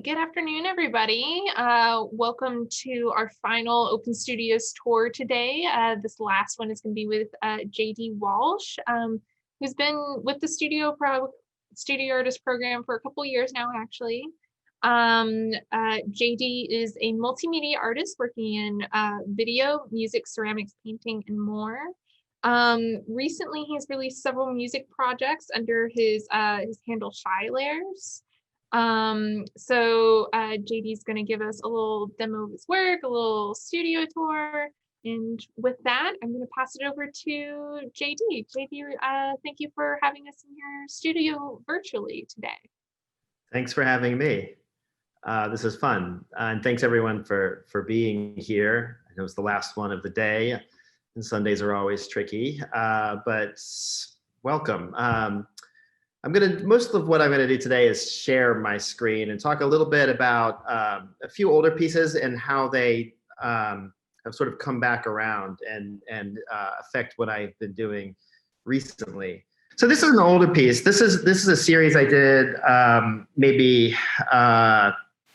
Good afternoon, everybody. Welcome to our final Open Studios tour today. This last one is going to be with JD Walsh, who's been with the Studio Artist Program for a couple years now, actually. JD is a multimedia artist working in video, music, ceramics, painting, and more. Recently, he's released several music projects under his handle Shy Layers. JD is going to give us a little demo of his work, a little studio tour. And with that, I'm going to pass it over to JD. JD, thank you for having us in your studio virtually today. Thanks for having me. This is fun. And thanks everyone for being here. I know it's the last one of the day and Sundays are always tricky, but welcome. Most of what I'm gonna do today is share my screen and talk a little bit about a few older pieces and how they have sort of come back around and affect what I've been doing recently. So this is an older piece. This is a series I did maybe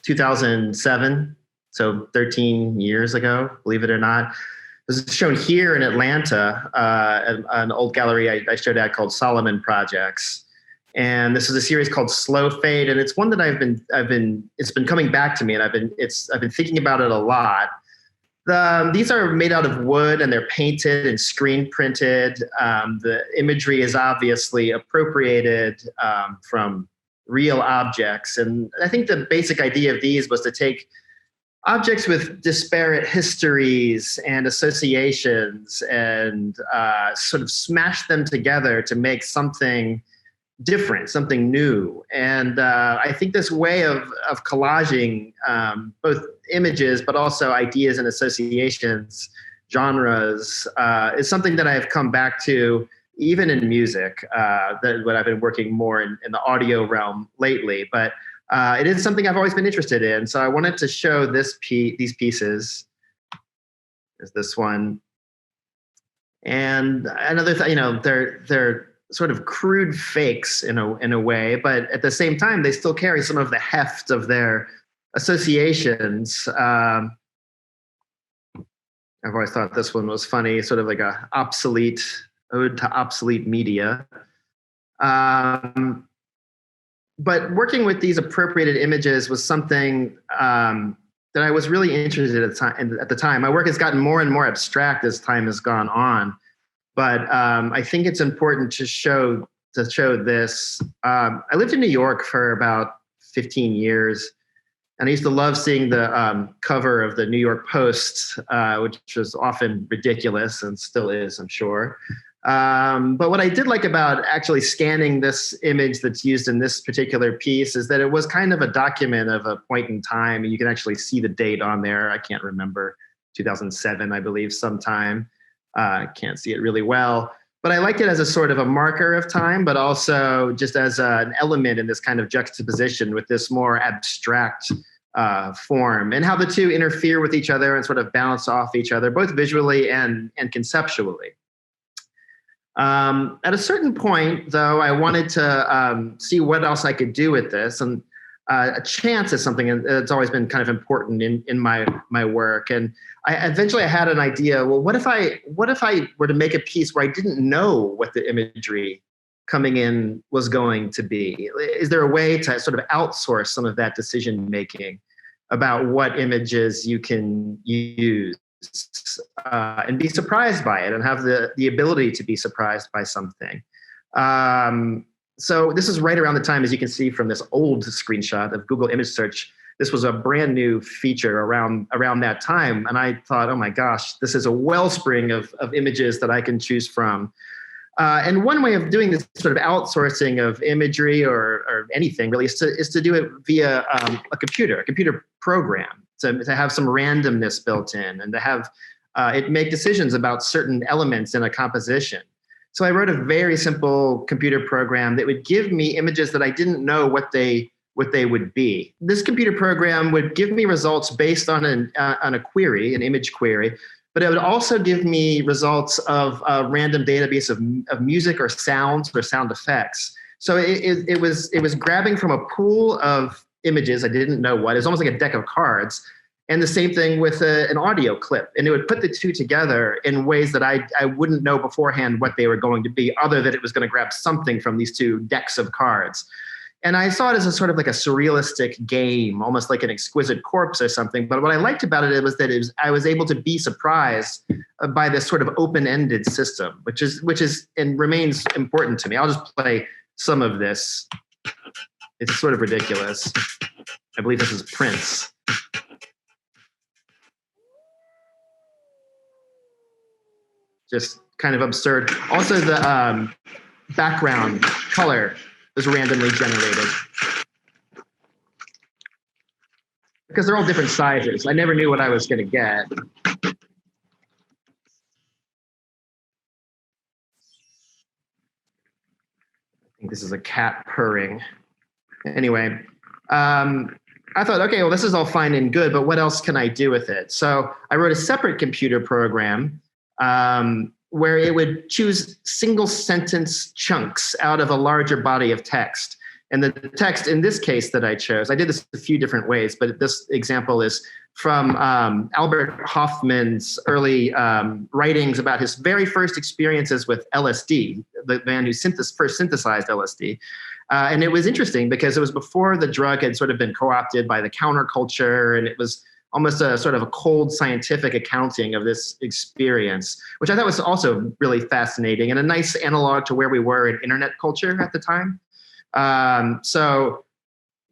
2007, so 13 years ago, believe it or not. This is shown here in Atlanta, an old gallery I showed at called Solomon Projects. And this is a series called Slow Fade, and it's one that it's been coming back to me, and I've been thinking about it a lot. These are made out of wood, and they're painted and screen printed. The imagery is obviously appropriated from real objects, and I think the basic idea of these was to take objects with disparate histories and associations and sort of smash them together to make something different, something new. And I think this way of collaging both images, but also ideas and associations, genres, is something that I have come back to even in music, what I've been working more in the audio realm lately. But it is something I've always been interested in. So I wanted to show these pieces. There's this one. And another thing, they're sort of crude fakes in a way, but at the same time, they still carry some of the heft of their associations. I've always thought this one was funny, sort of like a ode to obsolete media. But working with these appropriated images was something that I was really interested in at the time. My work has gotten more and more abstract as time has gone on. But I think it's important to show this. I lived in New York for about 15 years, and I used to love seeing the cover of the New York Post, which was often ridiculous and still is, I'm sure. But what I did like about actually scanning this image that's used in this particular piece is that it was kind of a document of a point in time, and you can actually see the date on there. I can't remember, 2007, I believe, sometime. Can't see it really well, but I liked it as a sort of a marker of time, but also just as an element in this kind of juxtaposition with this more abstract form, and how the two interfere with each other and sort of bounce off each other, both visually and conceptually. At a certain point, though, I wanted to see what else I could do with this, and a chance is something that's always been kind of important in my work. And eventually I had an idea. Well, what if I were to make a piece where I didn't know what the imagery coming in was going to be? Is there a way to sort of outsource some of that decision making about what images you can use and be surprised by it and have the ability to be surprised by something? So this is right around the time, as you can see from this old screenshot of Google image search. This was a brand new feature around that time. And I thought, oh my gosh, this is a wellspring of images that I can choose from. And one way of doing this sort of outsourcing of imagery or anything really is to do it via a computer program, to have some randomness built in and to have it make decisions about certain elements in a composition. So I wrote a very simple computer program that would give me images that I didn't know what they would be. This computer program would give me results based on a query, an image query, but it would also give me results of a random database of music or sounds or sound effects. So it was grabbing from a pool of images. I didn't know what. It was almost like a deck of cards. And the same thing with an audio clip. And it would put the two together in ways that I wouldn't know beforehand what they were going to be, other than it was going to grab something from these two decks of cards. And I saw it as a sort of like a surrealistic game, almost like an exquisite corpse or something. But what I liked about it was that I was able to be surprised by this sort of open-ended system, which is and remains important to me. I'll just play some of this. It's sort of ridiculous. I believe this is Prince. Just kind of absurd. Also, the background color was randomly generated because they're all different sizes. I never knew what I was going to get. I think this is a cat purring. Anyway, I thought, okay, well, this is all fine and good, but what else can I do with it? So I wrote a separate computer program where it would choose single sentence chunks out of a larger body of text. And the text in this case that I chose, I did this a few different ways, but this example is from Albert Hoffman's early writings about his very first experiences with LSD, the man who first synthesized LSD. And it was interesting because it was before the drug had sort of been co-opted by the counterculture, and it was almost a sort of a cold scientific accounting of this experience, which I thought was also really fascinating and a nice analog to where we were in internet culture at the time. So,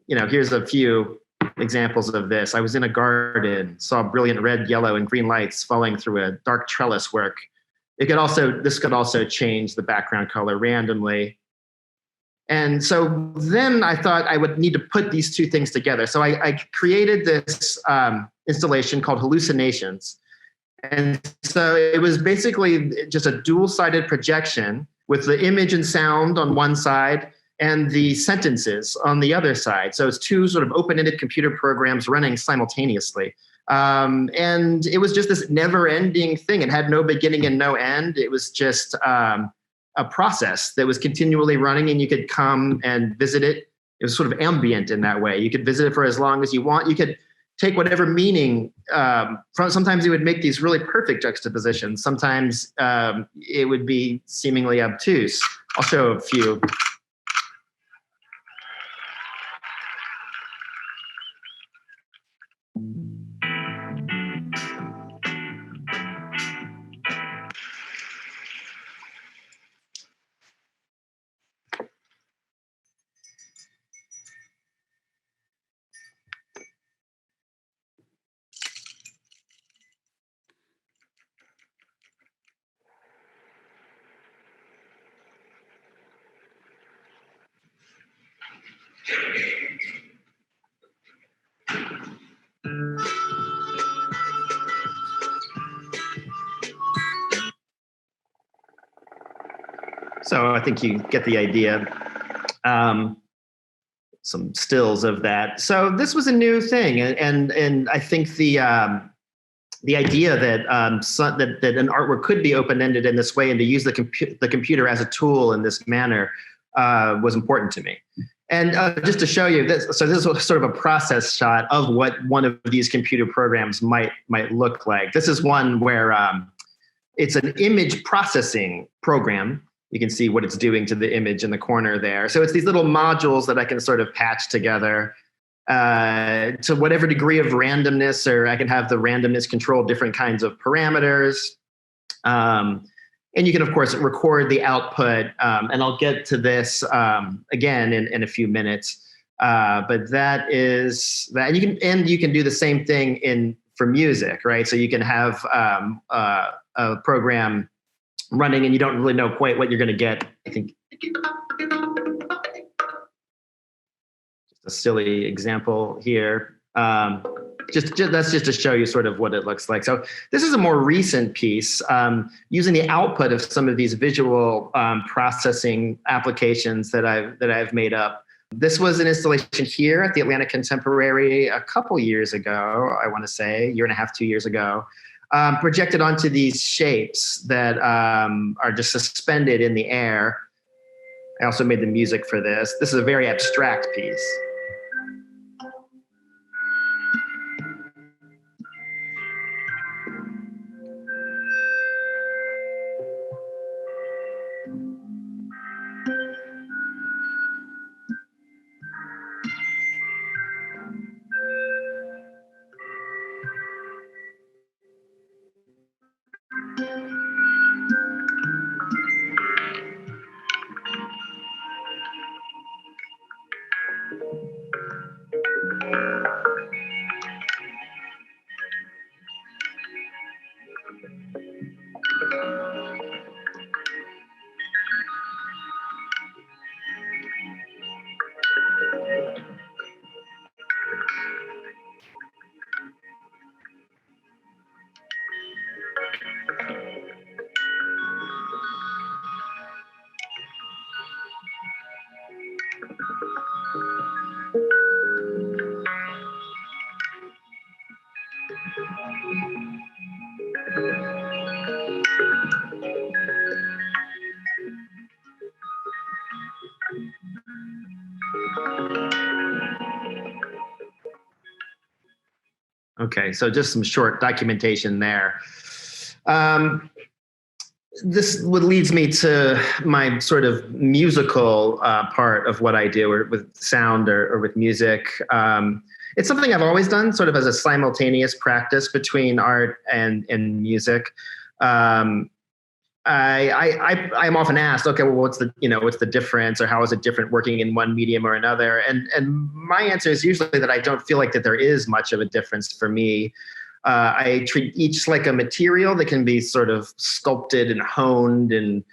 here's a few examples of this. I was in a garden, saw brilliant red, yellow, and green lights falling through a dark trellis work. This could also change the background color randomly. And so then I thought I would need to put these two things together. So I created this installation called Hallucinations. And so it was basically just a dual-sided projection with the image and sound on one side and the sentences on the other side. So it's two sort of open-ended computer programs running simultaneously. And it was just this never-ending thing. It had no beginning and no end. It was just a process that was continually running, and you could come and visit it. It was sort of ambient in that way. You could visit it for as long as you want. You could take whatever meaning from. Sometimes it would make these really perfect juxtapositions. Sometimes it would be seemingly obtuse. I'll show a few. So I think you get the idea. Some stills of that. So this was a new thing, and I think the idea that that an artwork could be open-ended in this way and to use the computer as a tool in this manner was important to me. And just to show you this, so this is sort of a process shot of what one of these computer programs might look like. This is one where it's an image processing program. You can see what it's doing to the image in the corner there. So it's these little modules that I can sort of patch together to whatever degree of randomness, or I can have the randomness control different kinds of parameters. And you can, of course, record the output. And I'll get to this again in a few minutes. But that is that. And you can do the same thing for music, right? So you can have a program running and you don't really know quite what you're going to get. I think just a silly example here. That's just to show you sort of what it looks like. So this is a more recent piece using the output of some of these visual processing applications that I've made up. This was an installation here at the Atlanta Contemporary a couple years ago, I want to say, a year and a half, 2 years ago. Projected onto these shapes that are just suspended in the air. I also made the music for this. This is a very abstract piece. Okay, so just some short documentation there. This would leads me to my sort of musical part of what I do, or with sound or with music. It's something I've always done, sort of as a simultaneous practice between art and music. I'm often asked, okay, well, what's the difference, or how is it different working in one medium or another? And my answer is usually that I don't feel like that there is much of a difference for me. I treat each like a material that can be sort of sculpted and honed and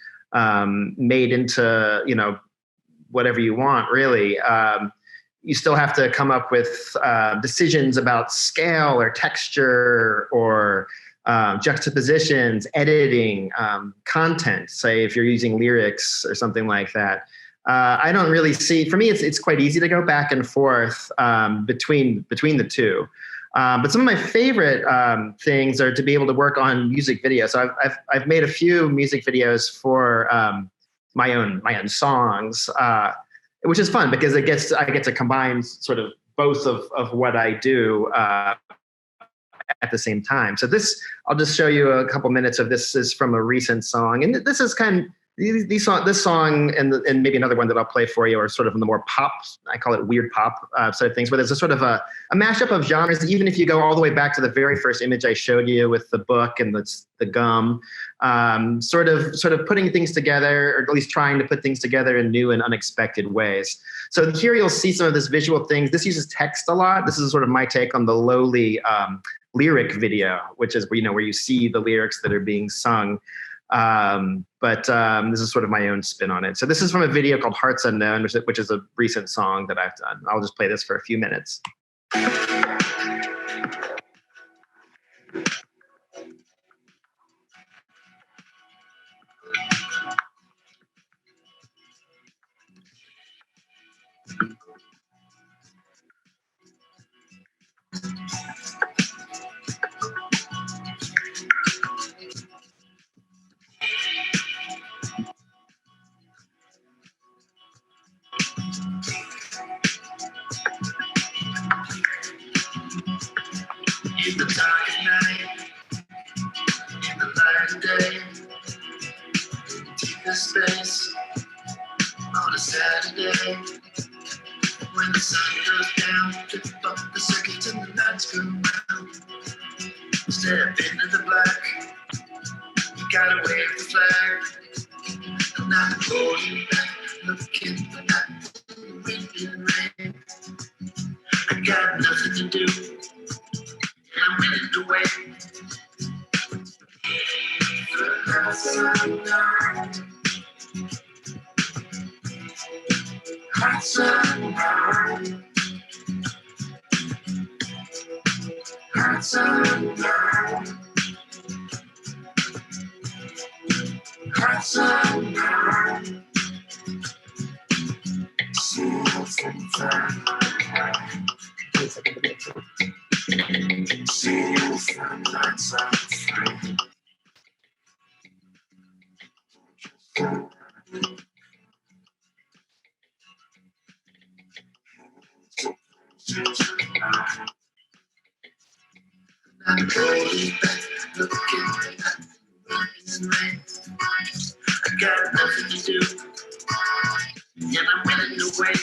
made into, whatever you want, really. You still have to come up with decisions about scale or texture or juxtapositions, editing, content, say if you're using lyrics or something like that. I don't really see, for me, it's quite easy to go back and forth between the two. But some of my favorite things are to be able to work on music videos. So I've made a few music videos for my own songs, which is fun because I get to combine sort of both of what I do at the same time. So I'll just show you a couple minutes of this. Is from a recent song, and this is this song and maybe another one that I'll play for you are sort of in the more pop, I call it weird pop sort of things, where there's a sort of a mashup of genres. Even if you go all the way back to the very first image I showed you with the book and the gum, sort of putting things together, or at least trying to put things together in new and unexpected ways. So here you'll see some of this visual things. This uses text a lot. This is sort of my take on the lowly lyric video, which is where you see the lyrics that are being sung. But this is sort of my own spin on it. So this is from a video called Hearts Unknown, which is a recent song that I've done. I'll just play this for a few minutes. In the dark of night, in the light of day, deepest space on a Saturday, when the sun goes down, flip up the circuit and the lights go round. Step into the black, you gotta wave the flag, and I'm holding back, looking for that wind and rain. I got nothing to do. I'm winning the way. Hearts unknown. Hearts unknown. Hearts unknown. Hearts unknown. Seals and time. Seals and lights are free. I'm going back, looking at the rain. I got nothing to do, and I'm winning the way.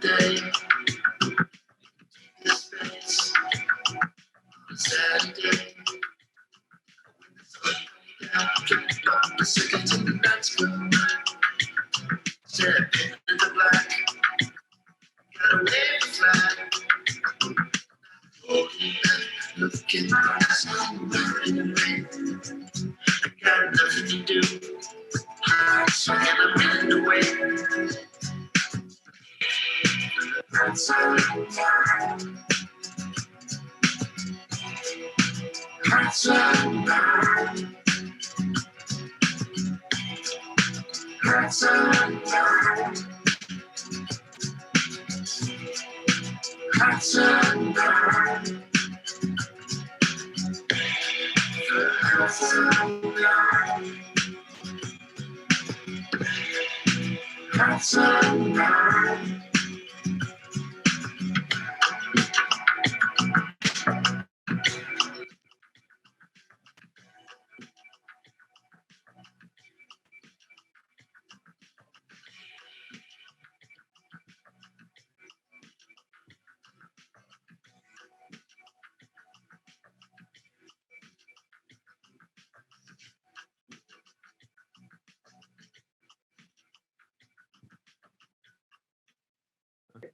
Day, this space, on Saturday, down, tripped up the circuit and the nights go round. Step into the black, gotta wave the flag, holding back, got nothing to do, so I'm running away.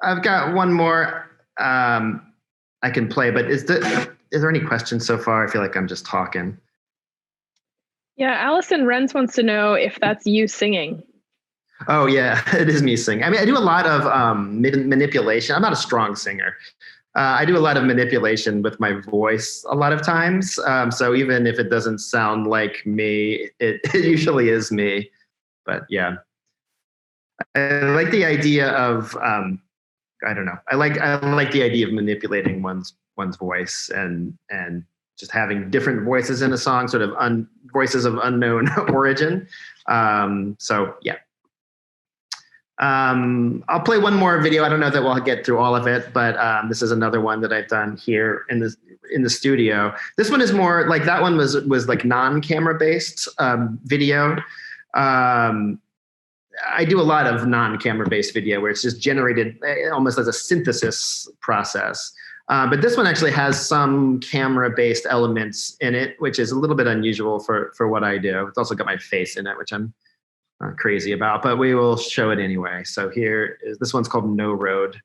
I've got one more I can play, but is there any questions so far? I feel like I'm just talking. Yeah, Allison Renz wants to know if that's you singing. Oh yeah, it is me singing. I mean, I do a lot of manipulation. I'm not a strong singer. I do a lot of manipulation with my voice a lot of times. So even if it doesn't sound like me, it usually is me. But yeah, I like the idea of I don't know. I like the idea of manipulating one's voice and just having different voices in a song, sort of voices of unknown origin. So yeah. I'll play one more video. I don't know that we'll get through all of it, but this is another one that I've done here in the studio. This one is more like that one was like non-camera based video. I do a lot of non-camera based video where it's just generated almost as a synthesis process. But this one actually has some camera based elements in it, which is a little bit unusual for what I do. It's also got my face in it, which I'm crazy about, but we will show it anyway. So here is, this one's called No Road.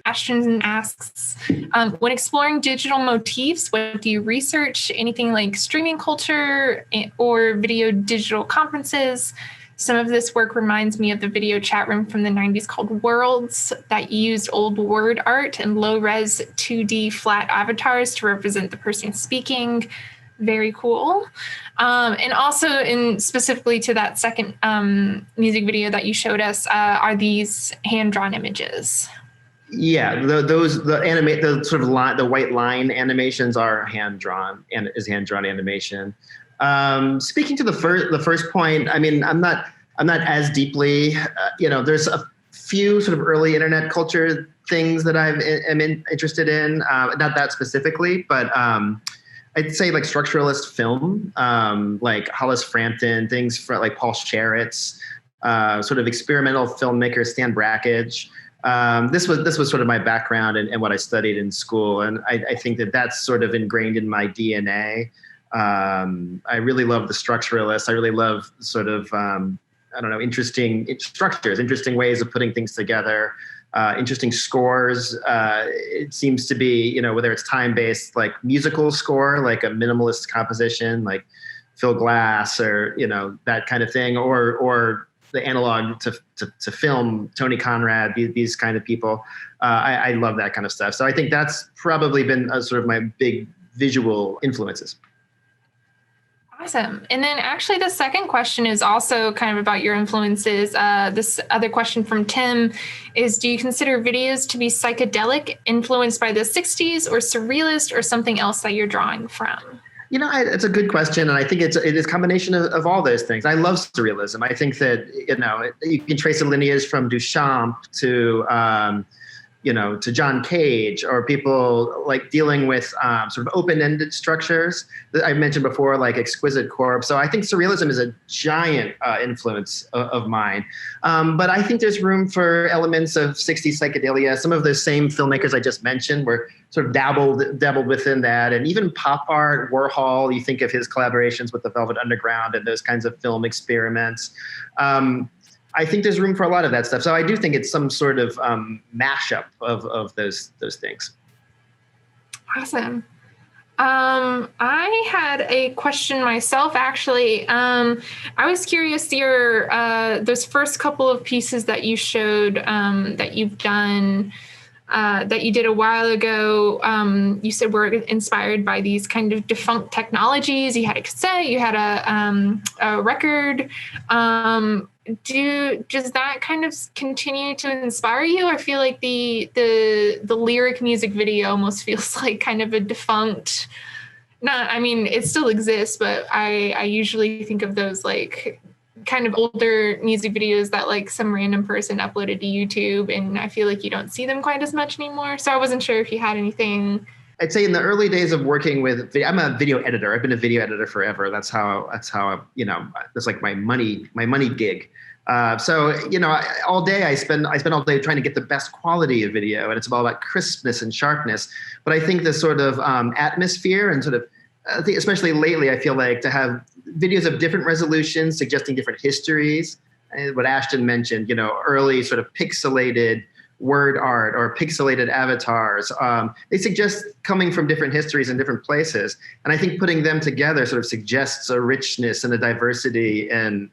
Ashton asks, when exploring digital motifs, what do you research? Anything like streaming culture or video digital conferences? Some of this work reminds me of the video chat room from the 90s called Worlds that used old word art and low-res 2D flat avatars to represent the person speaking. Very cool. And also, specifically to that second music video that you showed us, are these hand-drawn images? Yeah, the sort of the white line animations are hand-drawn and is hand-drawn animation. Speaking to the first point, I mean, I'm not as deeply, there's a few sort of early internet culture things that am interested in, not that specifically, but I'd say like structuralist film, like Hollis Frampton, things for like Paul Sharits, sort of experimental filmmaker Stan Brakhage. This was sort of my background and what I studied in school, and I think that's sort of ingrained in my DNA. I really love the structuralists. I really love sort of interesting structures, interesting ways of putting things together, interesting scores. It seems to be, whether it's time-based, like musical score, like a minimalist composition, like Phil Glass, or that kind of thing, or the analog to film, Tony Conrad, these kind of people. I love that kind of stuff. So I think that's probably been sort of my big visual influences. Awesome. And then actually the second question is also kind of about your influences. This other question from Tim is, do you consider videos to be psychedelic, influenced by the 60s, or surrealist, or something else that you're drawing from? It's a good question, and I think it is a combination of all those things. I love surrealism. I think that you can trace a lineage from Duchamp to to John Cage, or people like dealing with sort of open-ended structures that I mentioned before, like Exquisite Corpse. So I think surrealism is a giant influence of mine. But I think there's room for elements of 60s psychedelia. Some of the same filmmakers I just mentioned were sort of dabbled within that. And even pop art, Warhol, you think of his collaborations with the Velvet Underground and those kinds of film experiments. I think there's room for a lot of that stuff. So I do think it's some sort of mashup of those things. Awesome. I had a question myself, actually. I was curious, those first couple of pieces that you showed that you've done, that you did a while ago, you said were inspired by these kind of defunct technologies. You had a cassette, you had a record. Does that kind of continue to inspire you? I feel like the lyric music video almost feels like kind of a defunct, it still exists, but I usually think of those like kind of older music videos that like some random person uploaded to YouTube, and I feel like you don't see them quite as much anymore. So I wasn't sure if you had anything. I'd say in the early days of working with video, I'm a video editor. I've been a video editor forever. That's how that's like my money gig. So all day I spend all day trying to get the best quality of video, and it's all about crispness and sharpness. But I think the sort of atmosphere and sort of, I think especially lately, I feel like to have videos of different resolutions suggesting different histories. And what Ashton mentioned, early sort of pixelated word art or pixelated avatars. They suggest coming from different histories and different places. And I think putting them together sort of suggests a richness and a diversity and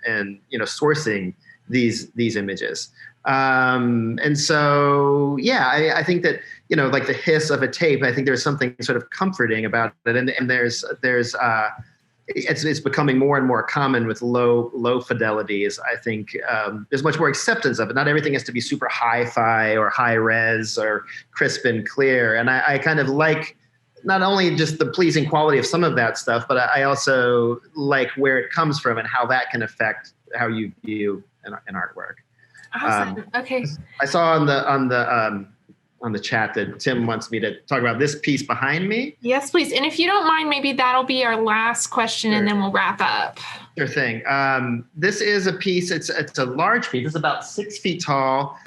sourcing these images. And so, yeah, I think that, like the hiss of a tape, I think there's something sort of comforting about it. And it's becoming more and more common with low fidelities. I think there's much more acceptance of it. Not everything has to be super hi-fi or high res or crisp and clear. And I kind of like not only just the pleasing quality of some of that stuff, but I also like where it comes from and how that can affect how you view an artwork. Awesome. Okay. I saw on the chat that Tim wants me to talk about this piece behind me. Yes, please. And if you don't mind, maybe that'll be our last question, and then we'll wrap up. Sure thing. This is a piece, it's a large piece. It's about 6 feet tall,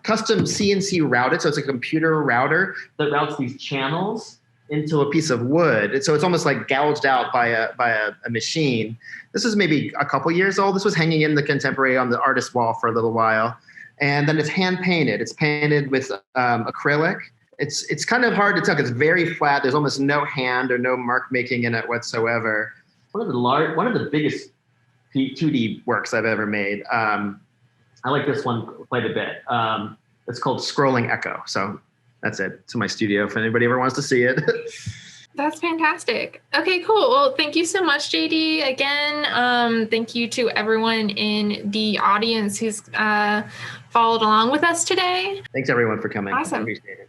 custom CNC routed. So it's a computer router that routes these channels into a piece of wood. And so it's almost like gouged out by a machine. This is maybe a couple years old. This was hanging in the Contemporary on the artist wall for a little while. And then it's hand painted. It's painted with acrylic. It's kind of hard to tell because it's very flat. There's almost no hand or no mark making in it whatsoever. One of the biggest 2D works I've ever made. I like this one quite a bit. It's called Scrolling Echo. So that's it. It's in my studio if anybody ever wants to see it. That's fantastic. Okay, cool. Well, thank you so much, JD. Again, thank you to everyone in the audience who's followed along with us today. Thanks everyone for coming. Awesome. I appreciate it.